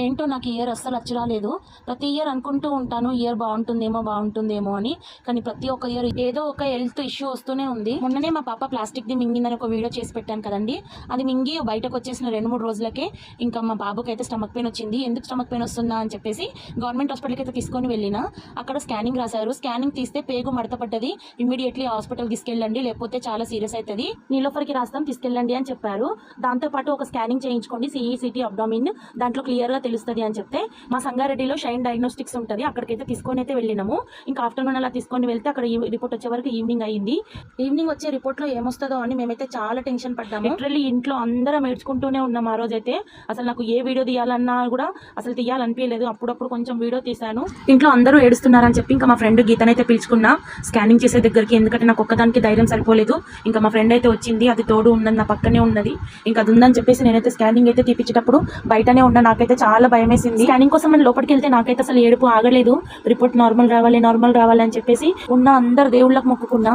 ఏంటో నాకు ఇయర్ అస్సలు వచ్చి రాలేదు. ప్రతి ఇయర్ అనుకుంటూ ఉంటాను ఇయర్ బాగుంటుందేమో అని. కానీ ప్రతి ఒక్క ఇయర్ ఏదో ఒక హెల్త్ ఇష్యూ వస్తూనే ఉంది. మొన్ననే మా పాప ప్లాస్టిక్ ది మింగిందని ఒక వీడియో చేసి పెట్టాను కదండి. అది మింగి బయటకు వచ్చేసిన 2-3 రోజులకే ఇంకా మా బాబుకి అయితే స్టమక్ పెయిన్ వచ్చింది. ఎందుకు స్టమక్ పెయిన్ వస్తుందా అని చెప్పేసి గవర్నమెంట్ హాస్పిటల్కి అయితే తీసుకొని వెళ్ళిన. అక్కడ స్కానింగ్ రాశారు. స్కానింగ్ తీస్తే పేగు మడత పడ్డది, ఇమీడియట్లీ హాస్పిటల్ తీసుకెళ్ళండి, లేకపోతే చాలా సీరియస్ అవుతుంది, నీలోఫర్కి రాస్తాం, తీసుకెళ్ళండి అని చెప్పారు. దాంతోపాటు ఒక స్కానింగ్ చేయించుకోండి, సిటీ అబ్డామిన్, దాంట్లో క్లియర్గా తెలుస్తుంది అని చెప్తే మా సంగారెడ్డిలో షైన్ డయాగ్నోస్టిక్స్ ఉంటుంది, అక్కడికైతే తీసుకొని అయితే వెళ్ళినాము. ఇంకా ఆఫ్టర్నూన్ అలా తీసుకొని వెళ్తే అక్కడ రిపోర్ట్ వచ్చే వరకు ఈవినింగ్ అయింది. ఈవినింగ్ వచ్చే రిపోర్ట్లో ఏమొస్తుందో అని మేమైతే చాలా టెన్షన్ పడ్డాము. లిటరల్లీ ఇంట్లో అందరం ఏడ్చుకుంటూనే ఉన్నాం ఆ రోజైతే. అసలు నాకు ఏ వీడియో తీయాలన్నా కూడా అసలు తీయాలనిపించలేదు. అప్పుడప్పుడు కొంచెం వీడియో తీశాను. ఇంట్లో అందరూ ఏడుస్తున్నారని చెప్పి ఇంకా మా ఫ్రెండ్ గీతనైతే పిలుచుకున్నా స్కానింగ్ చేసే దగ్గరికి. ఎందుకంటే నాకు ఒక్కదానికి ధైర్యం సరిపోలేదు. ఇంకా మా ఫ్రెండ్ అయితే వచ్చింది, అది తోడు ఉన్నది, నా పక్కనే ఉన్నది. ఇంకా అది ఉందని చెప్పేసి నేనైతే స్కానింగ్ అయితే తీపించేటప్పుడు బయటనే ఉన్నా. నాకైతే చాలా భయం వేసింది. స్కానింగ్ కోసం మనం లోపలికి వెళ్తే నాకైతే అసలు ఏడుపు ఆగలేదు. రిపోర్ట్ నార్మల్ రావాలి అని చెప్పేసి ఉన్న అందరు దేవుళ్ళకి మొక్కుకున్నా.